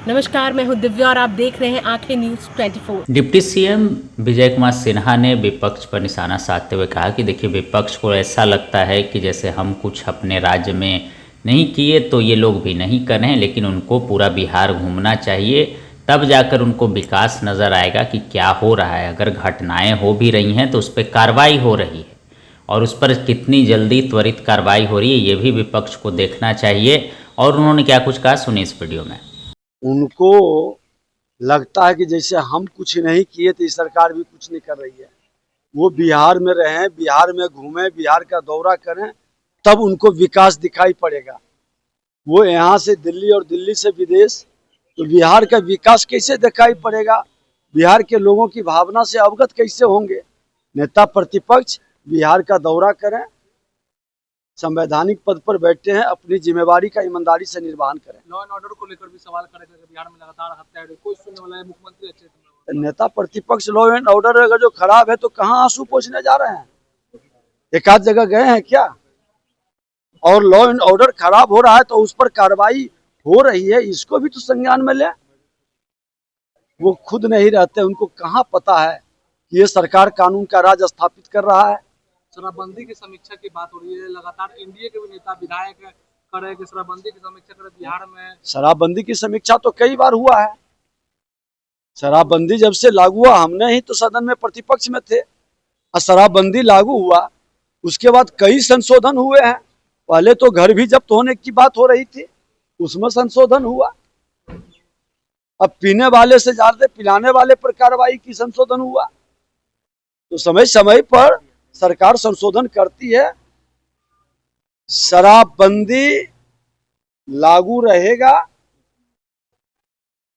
नमस्कार, मैं हूं दिव्या और आप देख रहे हैं आंखें news 24। Deputy CM Vijay Kumar Sinha ने विपक्ष पर निशाना साधते हुए कहा कि देखिए, विपक्ष को ऐसा लगता है कि जैसे हम कुछ अपने राज्य में नहीं किए तो ये लोग भी नहीं कर रहे हैं, लेकिन उनको पूरा बिहार घूमना चाहिए, तब जाकर उनको विकास नज़र आएगा कि क्या हो रहा है। अगर घटनाएं हो भी रही हैं तो उस पर कार्रवाई हो रही है, और उस पर कितनी जल्दी त्वरित कार्रवाई हो रही है ये भी विपक्ष को देखना चाहिए। और उन्होंने क्या कुछ कहा, सुनिए इस वीडियो में। उनको लगता है कि जैसे हम कुछ नहीं किए तो इस सरकार भी कुछ नहीं कर रही है। वो बिहार में रहें, बिहार में घूमें, बिहार का दौरा करें, तब उनको विकास दिखाई पड़ेगा। वो यहाँ से दिल्ली और दिल्ली से विदेश, तो बिहार का विकास कैसे दिखाई पड़ेगा? बिहार के लोगों की भावना से अवगत कैसे होंगे? नेता प्रतिपक्ष बिहार का दौरा करें, संवैधानिक पद पर बैठे हैं, अपनी जिम्मेवारी का ईमानदारी से निर्वहन करें। लॉ एंड ऑर्डर को लेकर भी सवाल करेंगे कि बिहार में लगातार हत्या कोई सुनने वाला है? मुख्यमंत्री अच्छे नेता प्रतिपक्ष लॉ एंड ऑर्डर अगर जो खराब है तो कहाँ आंसू पोंछने जा रहे हैं? एक आध जगह गए हैं क्या? और लॉ एंड ऑर्डर खराब हो रहा है तो उस पर कार्रवाई हो रही है, इसको भी तो संज्ञान में ले। वो खुद नहीं रहते, उनको कहाँ पता है कि ये सरकार कानून का राज स्थापित कर रहा है। शराबबंदी की समीक्षा की बात हो रही है, लगातार एनडीए के भी नेता विधायक करे कि शराबबंदी की समीक्षा करे बिहार में। शराबबंदी की समीक्षा तो कई बार हुआ है। शराबबंदी जब से लागू हुआ, हमने ही तो सदन में प्रतिपक्ष में थे, और शराबबंदी लागू हुआ उसके बाद कई संशोधन हुए हैं। पहले तो घर भी जब्त होने की बात हो रही थी, उसमें संशोधन हुआ। अब पीने वाले से ज्यादा पिलाने वाले पर कार्रवाई की संशोधन हुआ। तो समय समय पर सरकार संशोधन करती है। शराबबंदी लागू रहेगा,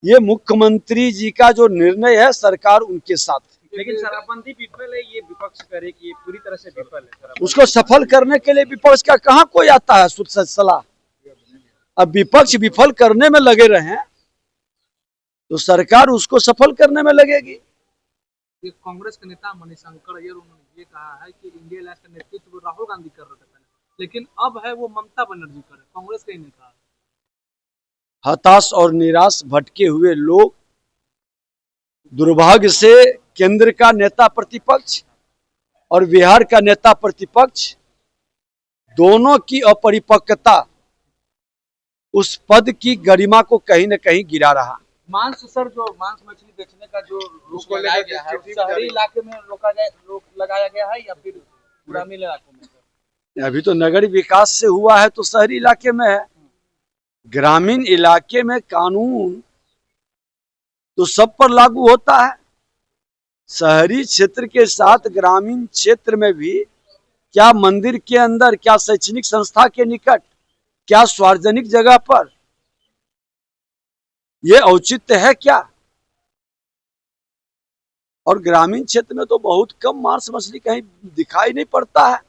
ये मुख्यमंत्री जी का जो निर्णय है, सरकार उनके साथ। लेकिन शराबबंदी विफल है, ये विपक्ष करे कि ये पूरी तरह से विफल है। उसको सफल करने के लिए विपक्ष का कहाँ कोई आता है सलाह? अब विपक्ष विफल करने में लगे रहे तो सरकार उसको सफल करने में लगेगी। कांग्रेस के नेता मणिशंकर अय्यर, उन्होंने ये कहा है कि इंडिया अलायंस का नेतृत्व राहुल गांधी कर रहे थे पहले, लेकिन अब है वो ममता बनर्जी कर रहे। कांग्रेस के नेता हताश और निराश भटके हुए लोग, दुर्भाग्य से केंद्र का नेता प्रतिपक्ष और बिहार का नेता प्रतिपक्ष दोनों की अपरिपक्वता उस पद की गरिमा को कहीं न कहीं गिरा रहा। मांस मछली बेचने का जो रोक लगाया गया है, शहरी इलाके में रोक लगाया गया है या फिर ग्रामीण इलाकों में? अभी तो नगरीय विकास से हुआ है तो शहरी इलाके में है। ग्रामीण इलाके में कानून तो सब पर लागू होता है। शहरी क्षेत्र के साथ ग्रामीण क्षेत्र में भी, क्या मंदिर के अंदर, क्या शैक्षणिक संस्था के निकट, क्या सार्वजनिक जगह पर ये औचित्य है क्या? और ग्रामीण क्षेत्र में तो बहुत कम मांस मछली कहीं दिखाई नहीं पड़ता है।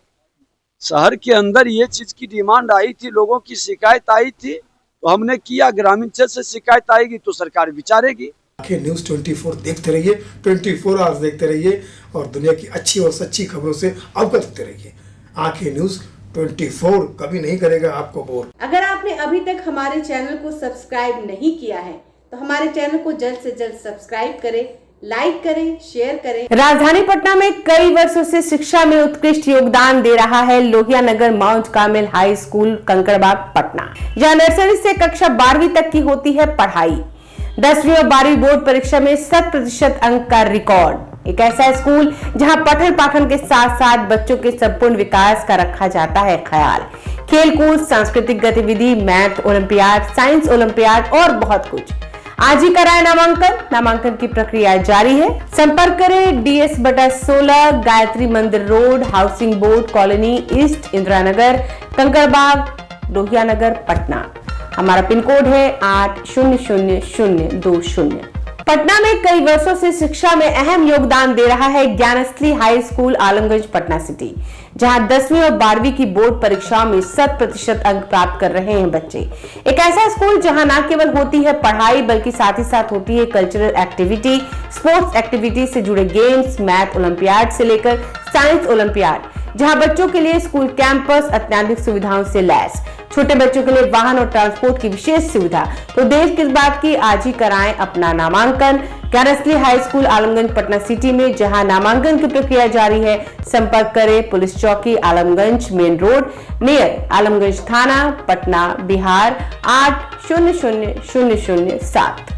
शहर के अंदर ये चीज की डिमांड आई थी, लोगों की शिकायत आई थी, तो हमने किया। ग्रामीण क्षेत्र से शिकायत आएगी तो सरकार विचारेगी। आंखें न्यूज़ 24 देखते रहिए, 24 आवर्स देखते रहिए और दुनिया की अच्छी और सच्ची खबरों से अवगत होते रहिए। आंखें न्यूज़ 24 कभी नहीं करेगा आपको बोर। अगर आपने अभी तक हमारे चैनल को सब्सक्राइब नहीं किया है तो हमारे चैनल को जल्द से जल्द सब्सक्राइब करें, लाइक करें, शेयर करें। राजधानी पटना में कई वर्षों से शिक्षा में उत्कृष्ट योगदान दे रहा है Lohia Nagar Mount Carmel High School Kankarbagh Patna, जहां नर्सरी से कक्षा 12वीं तक की होती है पढ़ाई। 10वीं और 12वीं बोर्ड परीक्षा में 100% अंक का रिकॉर्ड। एक ऐसा स्कूल जहां पठन पाठन के साथ साथ बच्चों के संपूर्ण विकास का रखा जाता है ख्याल। खेलकूद, सांस्कृतिक गतिविधि, मैथ ओलंपियाड, साइंस ओलंपियाड और बहुत कुछ। आज ही कराए नामांकन की प्रक्रिया जारी है। संपर्क करें DS/16 Gayatri Mandir Road, Housing Board Colony East, Indira Nagar, Kankarbagh, Lohia Nagar, Patna. हमारा पिन कोड है 800020। पटना में कई वर्षों से शिक्षा में अहम योगदान दे रहा है Gyansthali high school Alamganj Patna city, जहां 10वीं और 12वीं की बोर्ड परीक्षाओं में 100% अंक प्राप्त कर रहे हैं बच्चे। एक ऐसा स्कूल जहां न केवल होती है पढ़ाई बल्कि साथ ही साथ होती है कल्चरल एक्टिविटी, स्पोर्ट्स एक्टिविटी से जुड़े गेम्स, मैथ ओलंपियाड से लेकर साइंस ओलंपियाड। जहां बच्चों के लिए स्कूल कैंपस अत्याधुनिक सुविधाओं से लैस, छोटे बच्चों के लिए वाहन और ट्रांसपोर्ट की विशेष सुविधा। तो देर किस बात की, आज ही कराएं अपना नामांकन कैरसली high school Alamganj Patna city में, जहां नामांकन की प्रक्रिया जारी है। संपर्क करें पुलिस चौकी Alamganj main road near Alamganj थाना पटना बिहार 800007।